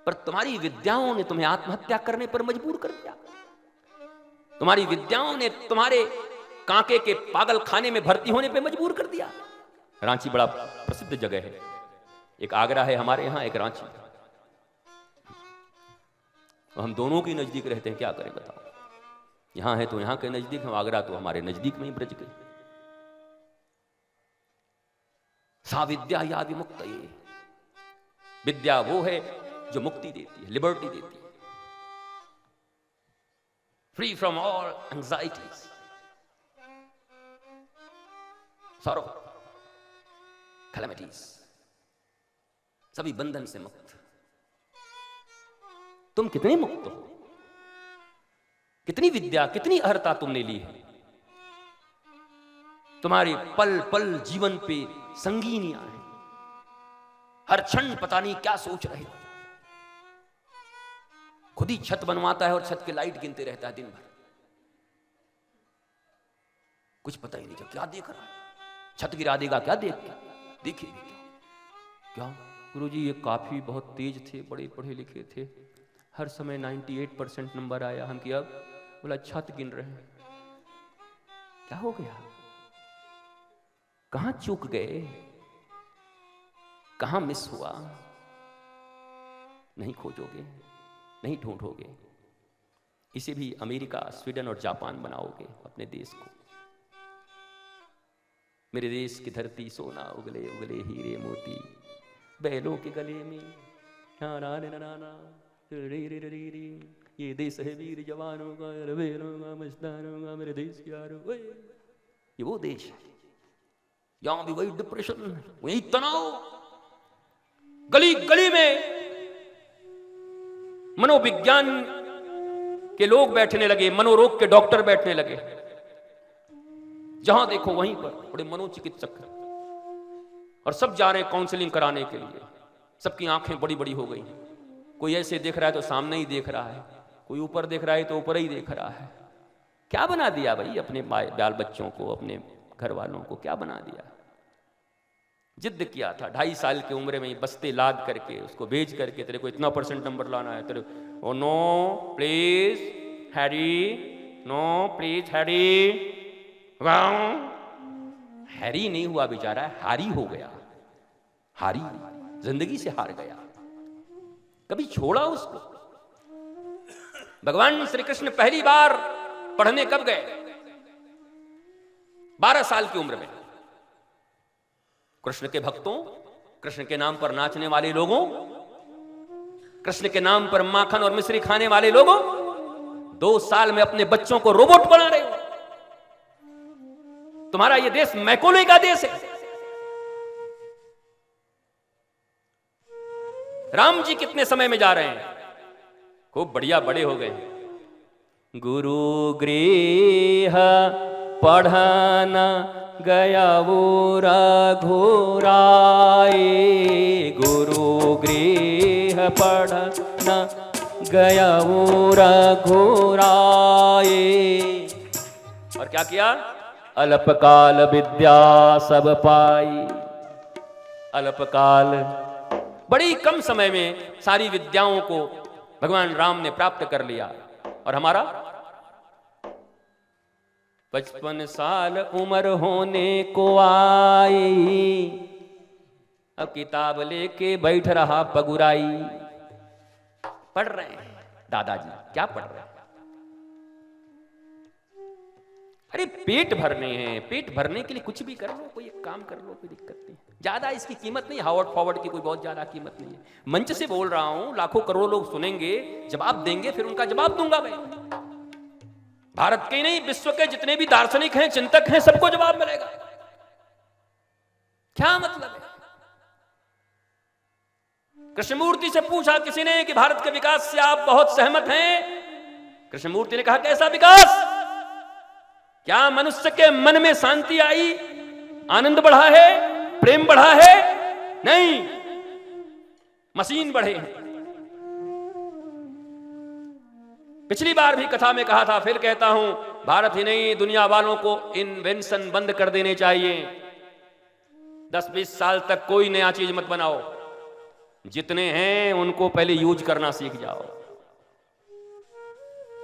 पर तुम्हारी विद्याओं ने तुम्हें आत्महत्या करने पर मजबूर कर दिया। तुम्हारी विद्याओं ने तुम्हारे कांके के पागल खाने में भर्ती होने पर मजबूर कर दिया। रांची बड़ा प्रसिद्ध जगह है, एक आगरा है हमारे यहां, एक रांची। हम दोनों के नजदीक रहते हैं, क्या करें बताओ। यहां है तो यहां के नजदीक, हम आगरा तो हमारे नजदीक में ही ब्रज गए। सा विद्या या विमुक्त, ये विद्या वो है जो मुक्ति देती है, लिबर्टी देती है, free from all anxieties, sorrow, calamities, सभी बंधन से मुक्त। तुम कितने मुक्त हो, कितनी विद्या, कितनी अर्हता तुमने ली है। तुम्हारे पल पल जीवन पे संगीनियां हैं, हर क्षण पता नहीं क्या सोच रहे हो। खुद ही छत बनवाता है और छत के लाइट गिनते रहता है दिन भर, कुछ पता ही नहीं चल क्या देख रहा है। छत गिरा देगा क्या, देखिए क्या गुरुजी ये काफी बहुत तेज थे, बड़े पढ़े लिखे थे, हर समय 98% नंबर आया। हम किया बोला छत गिन रहे हैं, क्या हो गया, कहां चूक गए, कहां मिस हुआ। नहीं खोजोगे, नहीं ढूंढोगे, इसे भी अमेरिका, स्वीडन और जापान बनाओगे अपने देश को। मेरे देश की धरती सोना उगले उगले हीरे मोती, बैलों के गले में नाना नाना रे रे रे रे रे, ये देश है वीर जवानों का, बैलों का, मस्तानों का, मेरे देश के यारों। ये वो देश है, यहां भी वही डिप्रेशन, वही तनाव, गली गली में मनोविज्ञान के लोग बैठने लगे, मनोरोग के डॉक्टर बैठने लगे। जहां देखो वहीं पर बड़े मनोचिकित्सक हैं, और सब जा रहे हैं काउंसलिंग कराने के लिए। सबकी आंखें बड़ी बड़ी हो गई, कोई ऐसे देख रहा है तो सामने ही देख रहा है, कोई ऊपर देख रहा है तो ऊपर ही देख रहा है। क्या बना दिया भाई अपने बाल बच्चों को, अपने घर वालों को क्या बना दिया। जिद किया था 2.5 साल की उम्र में बस्ते लाद करके उसको भेज करके, तेरे को इतना % नंबर लाना है, तेरे oh no please Harry, no please Harry. Harry नहीं हुआ बेचारा, हारी हो गया, हारी, जिंदगी से हार गया, कभी छोड़ा उसको। भगवान श्री कृष्ण पहली बार पढ़ने कब गए, 12 साल की उम्र में। कृष्ण के भक्तों, कृष्ण के नाम पर नाचने वाले लोगों, कृष्ण के नाम पर माखन और मिश्री खाने वाले लोगों, 2 साल में अपने बच्चों को रोबोट बना रहे हो। तुम्हारा यह देश मैकोले का देश है। राम जी कितने समय में जा रहे हैं, खूब बढ़िया बड़े हो गए। गुरु गृह पढ़ना गया वो रघुराए, गुरु गृह पढ़ना गया वो रघुराए। और क्या किया, अल्पकाल विद्या सब पाई। अल्पकाल, बड़ी कम समय में सारी विद्याओं को भगवान राम ने प्राप्त कर लिया। और हमारा 55 साल उम्र होने को आई, अब किताब लेके बैठ रहा पगुराई। पढ़ रहे हैं दादाजी, क्या पढ़ रहे हैं। अरे पेट भरने हैं, पेट भरने के लिए कुछ भी कर लो, कोई एक काम कर लो, कोई दिक्कत नहीं। ज्यादा इसकी कीमत नहीं, हावर्ड फॉरवर्ड की कोई बहुत ज्यादा कीमत नहीं है। मंच से बोल रहा हूं, लाखों करोड़ों लोग सुनेंगे, जवाब देंगे, फिर उनका जवाब दूंगा मैं। भारत के नहीं, विश्व के जितने भी दार्शनिक हैं, चिंतक हैं, सबको जवाब मिलेगा। क्या मतलब है। कृष्णमूर्ति से पूछा किसी ने कि भारत के विकास से आप बहुत सहमत हैं। कृष्णमूर्ति ने कहा कैसा विकास, क्या मनुष्य के मन में शांति आई, आनंद बढ़ा है, प्रेम बढ़ा है? नहीं, मशीन बढ़े हैं। पिछली बार भी कथा में कहा था, फिर कहता हूं, भारत ही नहीं दुनिया वालों को इन्वेंशन बंद कर देने चाहिए। 10-20 साल तक कोई नया चीज मत बनाओ। जितने हैं उनको पहले यूज करना सीख जाओ।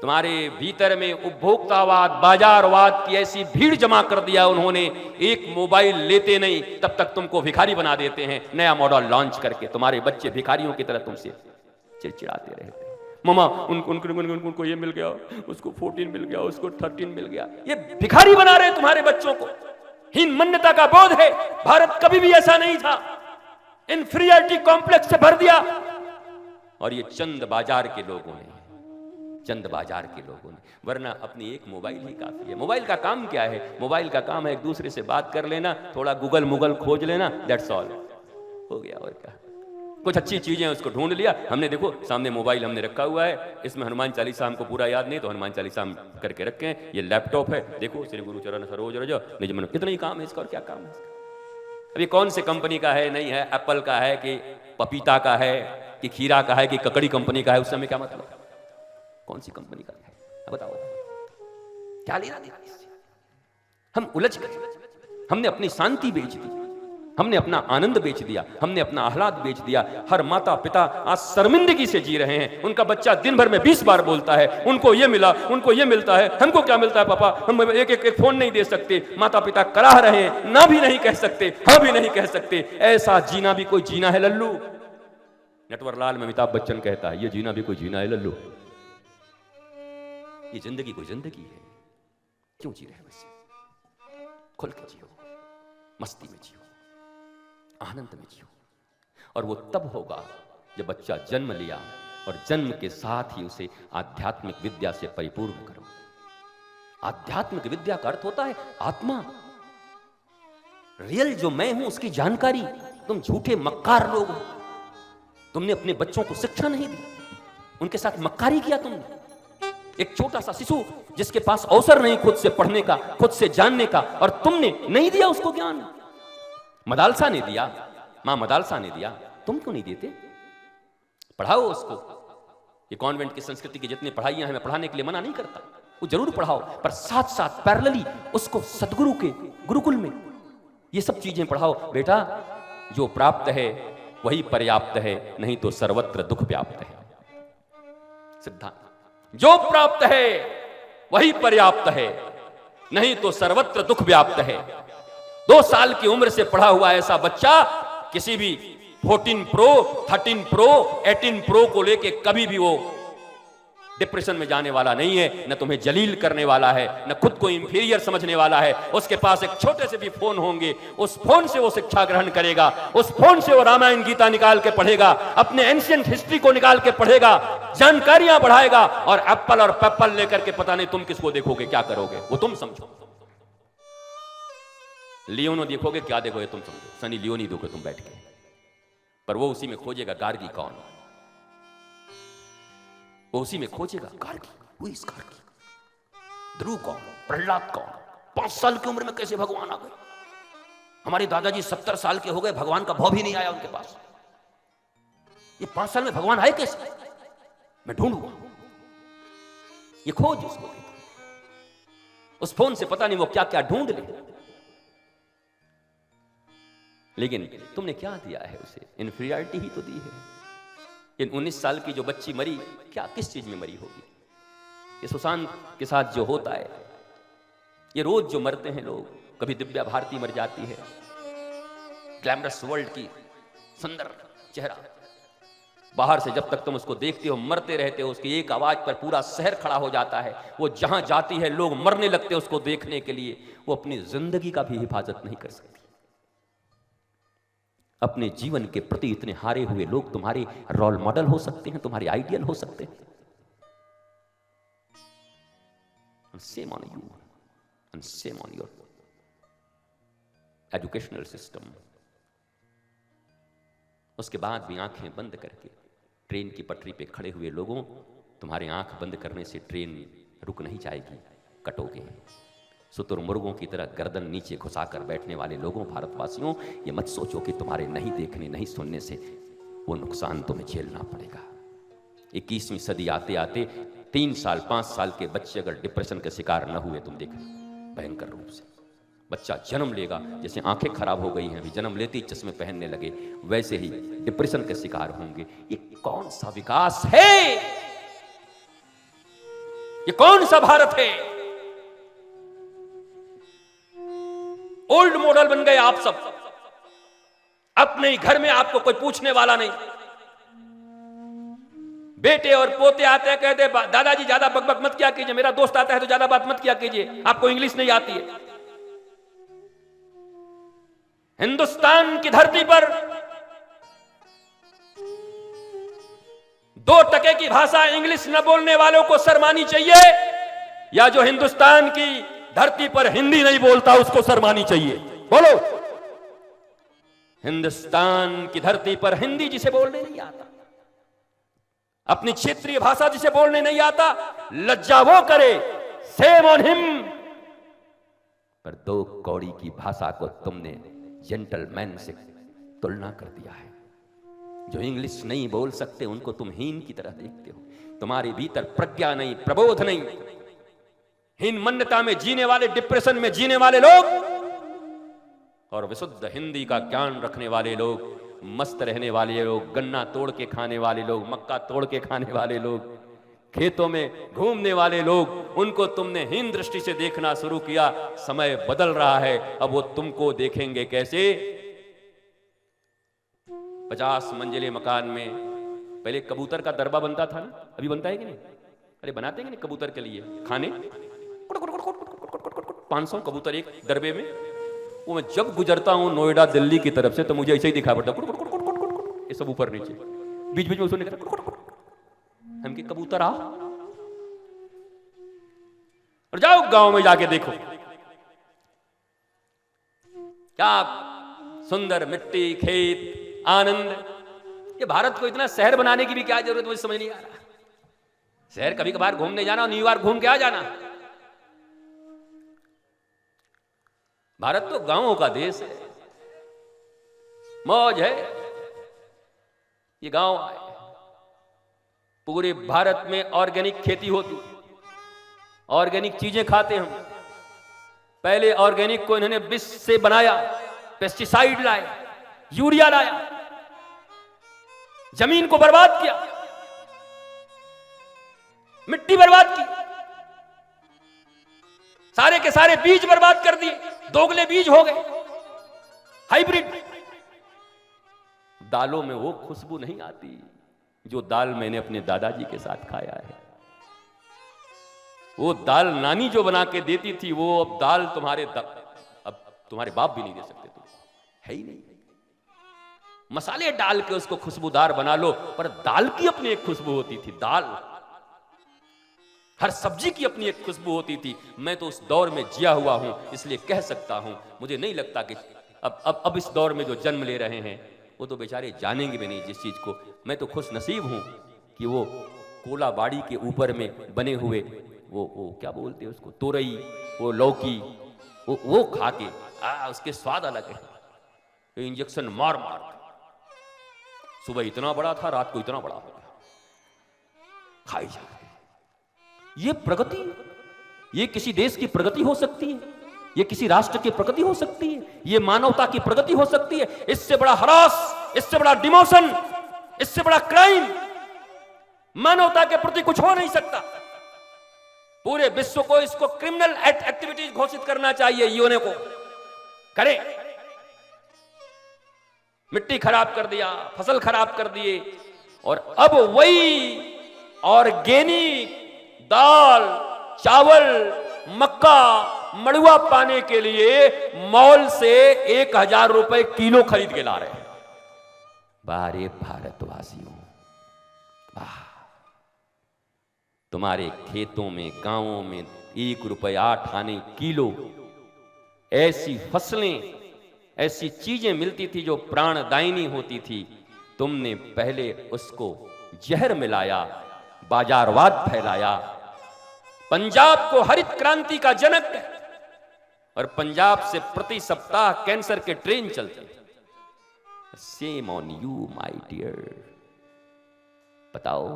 तुम्हारे भीतर में उपभोक्तावाद, बाजारवाद की ऐसी भीड़ जमा कर दिया उन्होंने, एक मोबाइल लेते नहीं तब तक तुमको भिखारी बना देते हैं। नया मॉडल लॉन्च करके तुम्हारे बच्चे भिखारियों की तरह तुमसे चिड़चिड़ाते रहते हैं। मामा उनको ये मिल गया, उसको 14 मिल गया, उसको 13 मिल गया। ये भिखारी बना रहे तुम्हारे बच्चों को। हीन मन्यता का बोध है। भारत कभी भी ऐसा नहीं था। इंफीरियरिटी कॉम्प्लेक्स से भर दिया। और ये चंद बाजार के लोगों ने, वरना अपनी एक मोबाइल ही काफी है। मोबाइल का काम क्या है? मोबाइल का काम है एक दूसरे से बात कर लेना, थोड़ा गूगल मुगल खोज लेना, दैट्स ऑल, हो गया। और क्या, कुछ अच्छी चीजें उसको ढूंढ लिया हमने। देखो सामने मोबाइल हमने रखा हुआ है, इसमें हनुमान चालीसा हमको पूरा याद नहीं तो हनुमान चालीसा हम करके रखे हैं। ये लैपटॉप है, देखो श्री गुरु चरण सरोज रज निज मन, कितना ही काम है इसका। और क्या काम है इसका? अभी कौन से कंपनी का है, नहीं है, एप्पल का है कि पपीता का है कि खीरा का है कि ककड़ी कंपनी का है, उससे हमें क्या मतलब? कौन सी कंपनी का है बताओ, क्या लेना देना इससे? हम उलझ गए। हमने अपनी शांति बेच दी, हमने अपना आनंद बेच दिया, हमने अपना आह्लाद बेच दिया। हर माता पिता आज शर्मिंदगी से जी रहे हैं। उनका बच्चा दिन भर में 20 बार बोलता है, उनको ये मिला, उनको ये मिलता है, हमको क्या मिलता है पापा? हम एक फोन नहीं दे सकते। माता पिता कराह रहे हैं, ना भी नहीं कह सकते, हाँ भी नहीं कह सकते। ऐसा जीना भी कोई जीना है लल्लू? नटवरलाल में अमिताभ बच्चन कहता है, ये जीना भी कोई जीना है लल्लू? ये जिंदगी कोई जिंदगी है? क्यों जी रहे हैं? वैसे खुल के जियो, मस्ती में जियो, आनंद में जियो। और वो तब होगा जब बच्चा जन्म लिया और जन्म के साथ ही उसे आध्यात्मिक विद्या से परिपूर्ण करो। आध्यात्मिक विद्या का अर्थ होता है आत्मा, रियल जो मैं हूं उसकी जानकारी। तुम झूठे मक्कार लोग हो। तुमने अपने बच्चों को शिक्षा नहीं दी, उनके साथ मक्कारी किया तुमने। एक छोटा सा शिशु जिसके पास अवसर नहीं खुद से पढ़ने का, खुद से जानने का, और तुमने नहीं दिया उसको ज्ञान। मदालसा ने दिया, मां मदालसा ने दिया, तुम क्यों नहीं देते? पढ़ाओ उसको। ये कॉन्वेंट की संस्कृति की जितनी पढ़ाइयां हैं, मैं पढ़ाने के लिए मना नहीं करता, वो जरूर पढ़ाओ, पर साथ साथ पैरेलली उसको सदगुरु के गुरुकुल में ये सब चीजें पढ़ाओ। बेटा जो प्राप्त है वही पर्याप्त है, नहीं तो सर्वत्र दुख व्याप्त है। सिद्धांत, जो प्राप्त है वही पर्याप्त है, नहीं तो सर्वत्र दुख व्याप्त है। 2 साल की उम्र से पढ़ा हुआ ऐसा बच्चा किसी भी 14 प्रो, 13 प्रो, 18 प्रो को लेके कभी भी वो डिप्रेशन में जाने वाला नहीं है। न तुम्हें जलील करने वाला है, न खुद को इंफीरियर समझने वाला है। उसके पास एक छोटे से भी फोन होंगे, उस फोन से वो शिक्षा ग्रहण करेगा, उस फोन से वो रामायण गीता निकाल के पढ़ेगा, अपने एंशिएंट हिस्ट्री को निकाल के पढ़ेगा, जानकारियां बढ़ाएगा। और एप्पल और पेप्पल लेकर के पता नहीं तुम किसको देखोगे, क्या करोगे, वो तुम समझो। लियोनो देखोगे, क्या देखोगे तुम समझो। सनी लियोनी देखोगे तुम बैठ के, पर वो उसी में खोजेगा गार्गी कौन, वो उसी में खोजेगा गार्गी, वो इस गार्गी, ध्रुव कौन, प्रहलाद कौन, 5 साल की उम्र में कैसे भगवान आ गए। हमारे दादाजी 70 साल के हो गए, भगवान का भाव भी नहीं आया उनके पास। ये 5 साल में भगवान आए कैसे? मैं ढूंढूंगा, ये खोज उसको। उस फोन से पता नहीं वो क्या क्या ढूंढ ले, लेकिन तुमने क्या दिया है उसे? इंफीरियरिटी ही तो दी है। इन 19 साल की जो बच्ची मरी, क्या किस चीज में मरी होगी? ये सुशांत के साथ जो होता है, ये रोज जो मरते हैं लोग, कभी दिव्या भारती मर जाती है, ग्लैमरस वर्ल्ड की सुंदर चेहरा, बाहर से जब तक तुम उसको देखते हो मरते रहते हो। उसकी एक आवाज पर पूरा शहर खड़ा हो जाता है। वो जहां जाती है लोग मरने लगते हैं उसको देखने के लिए। वो अपनी जिंदगी का भी हिफाजत नहीं कर सकती। अपने जीवन के प्रति इतने हारे हुए लोग तुम्हारे रोल मॉडल हो सकते हैं, तुम्हारे आइडियल हो सकते हैं। Shame on you and shame on your educational system. उसके बाद भी आंखें बंद करके ट्रेन की पटरी पे खड़े हुए लोगों, तुम्हारे आंख बंद करने से ट्रेन रुक नहीं जाएगी, कटोगे। शुतुरमुर्गों की तरह गर्दन नीचे घुसाकर बैठने वाले लोगों, भारतवासियों, ये मत सोचो कि तुम्हारे नहीं देखने नहीं सुनने से वो नुकसान तुम्हें झेलना पड़ेगा। 21वीं सदी आते आते 3 साल 5 साल के बच्चे अगर डिप्रेशन के शिकार न हुए, तुम देखना भयंकर रूप से बच्चा जन्म लेगा, जैसे आंखें खराब हो गई हैं, अभी जन्म लेते ही चश्मे पहनने लगे, वैसे ही डिप्रेशन के शिकार होंगे। ये कौन सा विकास है? ये कौन सा भारत है? ओल्ड मॉडल बन गए आप सब। अपने ही घर में आपको कोई पूछने वाला नहीं। बेटे और पोते आते हैं, कहते दादाजी ज्यादा बकबक मत किया कीजिए, मेरा दोस्त आता है तो ज्यादा बात मत किया कीजिए, आपको इंग्लिश नहीं आती है। हिंदुस्तान की धरती पर 2% की भाषा इंग्लिश न बोलने वालों को शर्मानी चाहिए, या जो हिंदुस्तान की धरती पर हिंदी नहीं बोलता उसको शर्मानी चाहिए? बोलो। हिंदुस्तान की धरती पर हिंदी जिसे बोलने नहीं आता, अपनी क्षेत्रीय भाषा जिसे बोलने नहीं आता, लज्जा वो करे, सेम ऑन हिम। पर 2 कौड़ी की भाषा को तुमने जेंटलमैन से तुलना कर दिया है। जो इंग्लिश नहीं बोल सकते उनको तुम हीन की तरह देखते हो। तुम्हारे भीतर प्रज्ञा नहीं, प्रबोध नहीं। हीन मन्यता में जीने वाले, डिप्रेशन में जीने वाले लोग और विशुद्ध हिंदी का ज्ञान रखने वाले लोग, मस्त रहने वाले लोग, गन्ना तोड़ के खाने वाले लोग, मक्का तोड़ के खाने वाले लोग, खेतों में घूमने वाले लोग, उनको तुमने हीन दृष्टि से देखना शुरू किया। समय बदल रहा है, अब वो तुमको देखेंगे कैसे? 50 मंजिले मकान में पहले कबूतर का दरबा बनता था ना, अभी बनता है कि नहीं? अरे बनाते हैं कि नहीं कबूतर के लिए खाने? 500 कबूतर एक दरबे में। वो मैं जब गुजरता हूं नोएडा दिल्ली की तरफ से तो मुझे ऐसे ही दिखा पड़ता, ये सब ऊपर नीचे, बीच बीच में सुनने का हम की कबूतर आ। और जाओ गांव में जाके देखो क्या सुंदर मिट्टी, खेत, आनंद। ये भारत को इतना शहर बनाने की भी क्या जरूरत, मुझे समझ नहीं आ रहा। शहर कभी कभार घूमने जाना, न्यूयॉर्क घूम के आ जाना। भारत तो गांवों का देश है, मौज है। ये गांव आए, पूरे भारत में ऑर्गेनिक खेती होती, ऑर्गेनिक चीजें खाते हम। पहले ऑर्गेनिक को इन्होंने विष से बनाया, पेस्टिसाइड लाए, यूरिया लाया, जमीन को बर्बाद किया, मिट्टी बर्बाद की, सारे के सारे बीज बर्बाद कर दिए, दोगले बीज हो गए, हाइब्रिड। दालों में वो खुशबू नहीं आती जो दाल मैंने अपने दादाजी के साथ खाया है। वो दाल नानी जो बना के देती थी, वो अब दाल अब तुम्हारे बाप भी नहीं दे सकते, तुम है ही नहीं। मसाले डाल के उसको खुशबूदार बना लो, पर दाल की अपनी एक खुशबू होती थी। दाल, हर सब्जी की अपनी एक खुशबू होती थी। मैं तो उस दौर में जिया हुआ हूं, इसलिए कह सकता हूं। मुझे नहीं लगता कि अब इस दौर में जो जन्म ले रहे हैं वो तो बेचारे जानेंगे भी नहीं जिस चीज को। मैं तो खुश नसीब हूं कि वो कोलाबाड़ी के ऊपर में बने हुए वो क्या बोलते हैं उसको, तोरई, वो लौकी, वो खा के उसके स्वाद अलग है। तो इंजेक्शन मार मार, सुबह इतना बड़ा था, रात को इतना बड़ा हो गया, खाई जा। ये प्रगति, ये किसी देश की प्रगति हो सकती है? ये किसी राष्ट्र की प्रगति हो सकती है? ये मानवता की प्रगति हो सकती है? इससे बड़ा हरास, इससे बड़ा डिमोशन, इससे बड़ा क्राइम मानवता के प्रति कुछ हो नहीं सकता। पूरे विश्व को इसको क्रिमिनल एक्टिविटीज घोषित करना चाहिए। यूएनओ को करे। मिट्टी खराब कर दिया, फसल खराब कर दिए, और अब वही ऑर्गेनिक दाल, चावल, मक्का, मड़ुआ पाने के लिए मॉल से 1000 रुपए किलो खरीद के ला रहे हैं। बारे भारतवासियों, तुम्हारे खेतों में, गांवों में 1 रुपया 8 आने किलो ऐसी फसलें, ऐसी चीजें मिलती थी जो प्राणदायिनी होती थी। तुमने पहले उसको जहर मिलाया, बाजारवाद फैलाया। पंजाब को हरित क्रांति का जनक है, और पंजाब से प्रति सप्ताह कैंसर के ट्रेन चलते। Shame on you my dear. बताओ,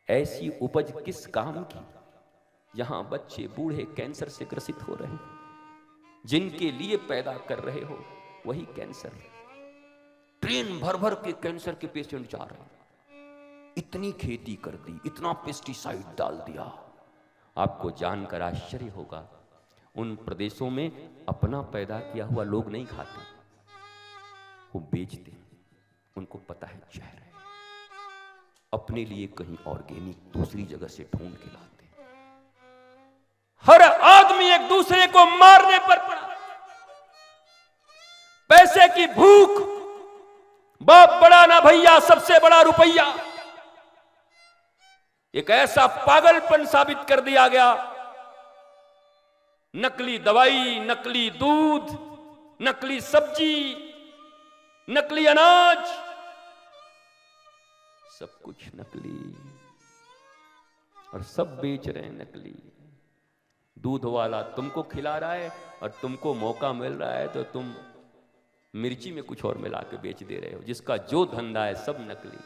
ऐसी उपज किस काम की, जहां बच्चे बूढ़े कैंसर से ग्रसित हो रहे हैं, जिनके लिए पैदा कर रहे हो वही कैंसर। ट्रेन भर भर के कैंसर के पेशेंट जा रहे हैं। इतनी खेती कर दी, इतना पेस्टिसाइड डाल दिया। आपको जानकर आश्चर्य होगा, उन प्रदेशों में अपना पैदा किया हुआ लोग नहीं खाते, वो बेचते हैं। उनको पता है जहर है, अपने लिए कहीं ऑर्गेनिक दूसरी जगह से ढूंढ के लाते। हर आदमी एक दूसरे को मारने पर पड़ा। पैसे की भूख, बाप बड़ा ना भैया, सबसे बड़ा रुपया, एक ऐसा पागलपन साबित कर दिया गया। नकली दवाई, नकली दूध, नकली सब्जी, नकली अनाज, सब कुछ नकली, और सब बेच रहे हैं नकली। दूध वाला तुमको खिला रहा है और तुमको मौका मिल रहा है तो तुम मिर्ची में कुछ और मिला के बेच दे रहे हो। जिसका जो धंधा है सब नकली।